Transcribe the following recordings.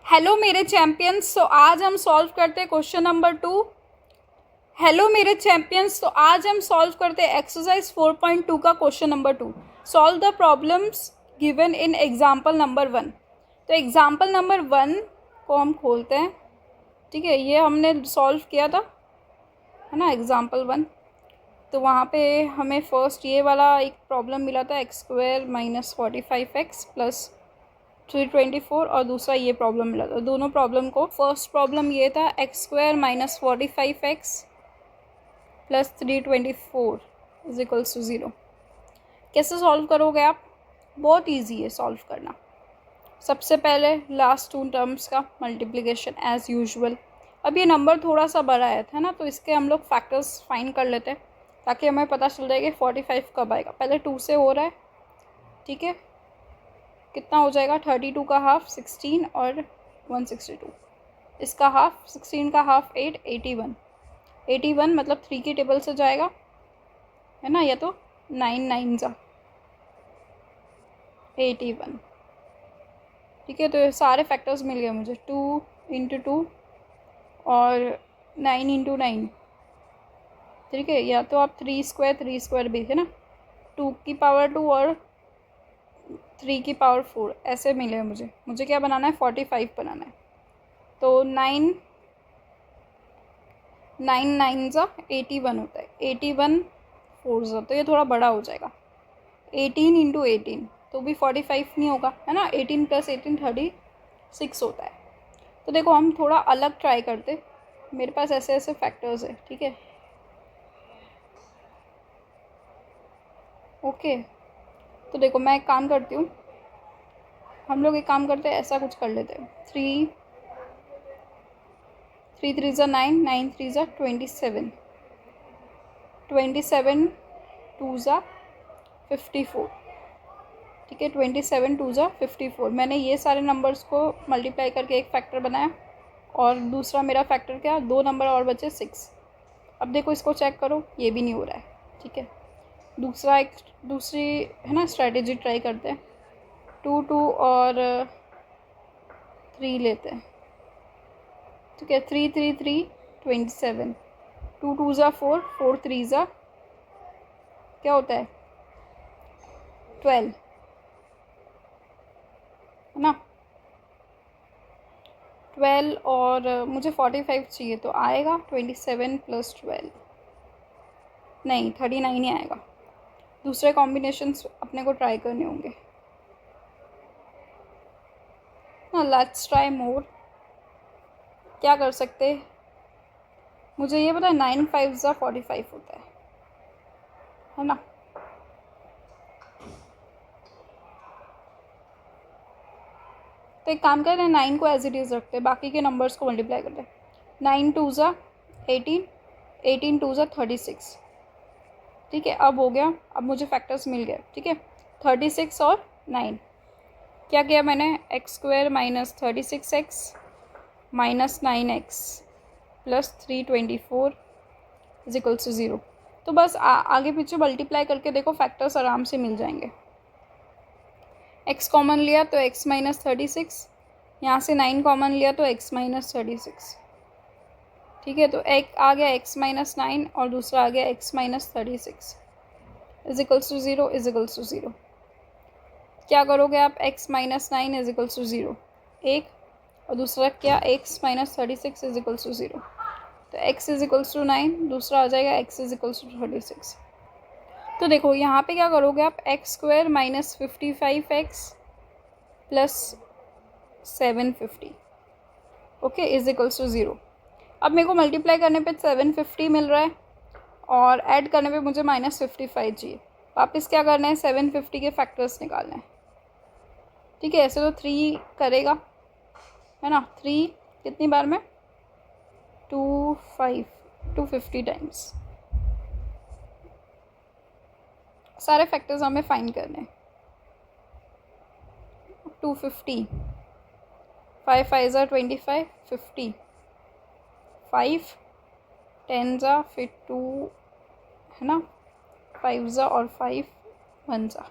Hello मेरे champions. तो आज हम सॉल्व करते हैं क्वेश्चन नंबर 2। हेलो मेरे चैम्पियंस। तो आज हम सॉल्व करते हैं एक्सरसाइज 4.2 का question number 2। Solve the problems given in example number 1। तो एग्जाम्पल नंबर 1 को हम खोलते हैं। ठीक है, ये हमने सॉल्व किया था, है ना, एग्जाम्पल 1। तो वहाँ पे हमें फर्स्ट ये वाला एक प्रॉब्लम मिला था, x² - 45x प्लस 324, और दूसरा ये प्रॉब्लम मिला था। दोनों प्रॉब्लम को, फर्स्ट प्रॉब्लम ये था x² - 45x plus 324 is equals to 0। कैसे सॉल्व करोगे आप? बहुत इजी है सॉल्व करना। सबसे पहले लास्ट टू टर्म्स का मल्टीप्लिकेशन एज यूजुअल। अब ये नंबर थोड़ा सा बड़ा है ना, तो इसके हम लोग फैक्टर्स फाइंड कर लेते हैं ताकि हमें पता चल जाए कि 45 कब आएगा। पहले 2 से हो रहा है, ठीक है। कितना हो जाएगा? 32 का हाफ 16 और 162, इसका हाफ 16 का हाफ 8, 81। 81 मतलब 3 की टेबल से जाएगा, है ना। या तो 9 9 जा 81। ठीक है, तो ये सारे फैक्टर्स मिल गए मुझे। 2 × 2 और 9 × 9। ठीक है, या तो आप 3² भी, है ना, 2 की पावर 2 और 3 की पावर 4 ऐसे मिले मुझे क्या बनाना है? 45 बनाना है। तो 9 9 जा 81 होता है, 81 4 जा, तो ये थोड़ा बड़ा हो जाएगा। 18 × 18 तो भी 45 नहीं होगा, है ना। 18 + 18 36 होता है। तो देखो, हम थोड़ा अलग ट्राई करते। मेरे पास ऐसे ऐसे फैक्टर्स है, ठीक है। ओके, तो देखो मैं एक काम करती हूँ, हम लोग एक काम करते हैं, ऐसा कुछ कर लेते हैं। 3 3 × 3 = 9, 9 × 3 = 27, 27 2 = 54। ठीक है, 27 2 = 54। मैंने ये सारे नंबर्स को मल्टीप्लाई करके एक फैक्टर बनाया, और दूसरा मेरा फैक्टर क्या, 2 नंबर और बचे 6। अब देखो, इसको चेक करो, ये भी नहीं हो रहा है। ठीक है, दूसरी है ना स्ट्रैटेजी ट्राई करते हैं। 2 2 और 3 लेते हैं। ठीक है, 3 3 3 27, 2 2 = 4, 4 3 = क्या होता है? 12, है ना। 12 और मुझे 45 चाहिए, तो आएगा 27 + 12, नहीं 39 ही आएगा। दूसरे कॉम्बिनेशंस अपने को ट्राई करने होंगे ना। लेट्स ट्राई मोर। क्या कर सकते? मुझे ये पता है 9 5 = 45 होता है ना। तो एक काम करते हैं, 9 को एज इट इज़ रखते हैं, बाकी के नंबर्स को मल्टीप्लाई करते हैं। 9 2 = 18, 18 2 = 36। ठीक है, अब हो गया, अब मुझे फैक्टर्स मिल गए। ठीक है, 36 और 9। क्या किया मैंने? x² - 36x - 9x plus 324 is equals to 0। तो बस आगे पीछे मल्टीप्लाई करके देखो, फैक्टर्स आराम से मिल जाएंगे। x कॉमन लिया तो x - 36, यहाँ से 9 कॉमन लिया तो x - 36। ठीक है, तो एक आ गया x - 9 और दूसरा आ गया x - 36 is equals to 0 is equals to 0। क्या करोगे आप? x - 9 इज इक्वल्स टू 0 एक, और दूसरा क्या, x - 36 इज इक्वल्स टू 0। तो x इज इक्वल्स टू 9, दूसरा आ जाएगा x इज इक्वल्स टू 36। तो देखो यहाँ पे क्या करोगे आप? x² - 55x plus 750, okay, is equals to 0। अब मेरे को मल्टीप्लाई करने पे 750 मिल रहा है, और ऐड करने पे मुझे -55 चाहिए। वापस क्या करना है? 750 के फैक्टर्स निकालना है। ठीक है, ऐसे तो 3 करेगा, है ना। 3 कितनी बार में? 250 टाइम्स। सारे फैक्टर्स हमें फाइंड करने हैं। 250, 5 5 = 25, 50, 5 10 जा, फिर 2, है ना, 5 जा और 5 1 जा।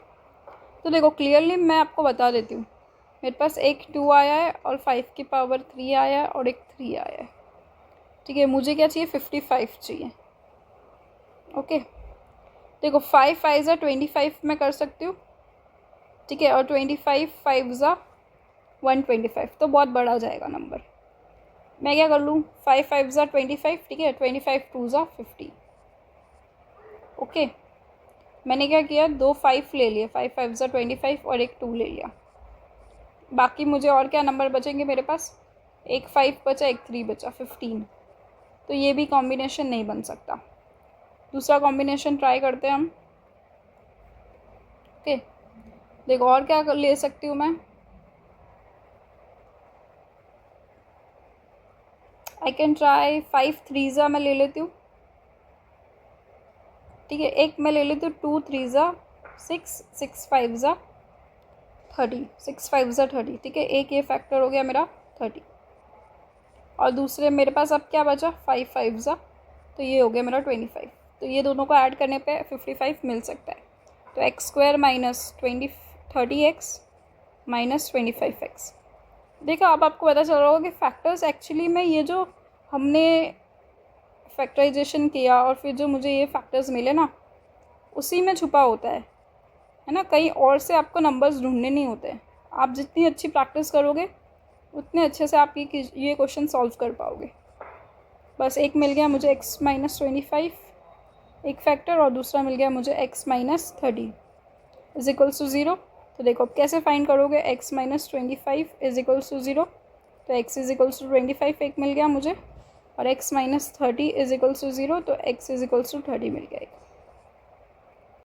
तो देखो क्लियरली मैं आपको बता देती हूँ, मेरे पास एक 2 आया है और 5 की पावर 3 आया है और एक 3 आया है। ठीक है, मुझे क्या चाहिए, 55 चाहिए। ओके, देखो 5 5 ज़ा 25 मैं कर सकती हूँ। ठीक है, और 25 5 ज़ा 125, तो बहुत बड़ा जाएगा नंबर। मैं क्या कर लूँ, 5 5 ज़ा 25, ठीक है, 25 2 ज़ा 50। ओके, मैंने क्या किया, 2 5 ले लिए, 5 5 ज़ा 25 और एक 2 ले लिया। बाकी मुझे और क्या नंबर बचेंगे मेरे पास, एक 5 बचा, एक 3 बचा, 15। तो ये भी कॉम्बिनेशन नहीं बन सकता। दूसरा कॉम्बिनेशन ट्राई करते हैं हम। ओके, देखो और क्या ले सकती हूँ मैं, आई कैन ट्राई 5 3 ज़ा मैं ले लेती हूँ। ठीक है, एक मैं ले लेती हूँ 2 3 ज़ा 6, 6 5 ज़ा 30, 6 5 ज़ा 30। ठीक है, एक ये फैक्टर हो गया मेरा 30, और दूसरे मेरे पास अब क्या बचा, 5 5 ज़ा, तो ये हो गया मेरा 25। तो ये दोनों को ऐड करने पे 55 मिल सकता है। तो x² minus 30x minus 25x। देखो अब आपको पता चल रहा होगा कि फैक्टर्स एक्चुअली में ये जो हमने फैक्टराइजेशन किया और फिर जो मुझे ये फैक्टर्स मिले ना, उसी में छुपा होता है ना, कहीं और से आपको नंबर्स ढूंढने नहीं होते। आप जितनी अच्छी प्रैक्टिस करोगे उतने अच्छे से आप ये क्वेश्चन सॉल्व कर पाओगे। बस एक मिल गया मुझे x माइनस 25 एक फैक्टर, और दूसरा मिल गया मुझे x minus 30 is equals to 0। तो देखो अब कैसे फाइंड करोगे, x minus 25 is equals to 0। तो x इज इक्वल्स टू 25 एक मिल गया मुझे, और x minus 30 is equals to 0, तो x इज इक्वल्स टू 30 मिल गया एक।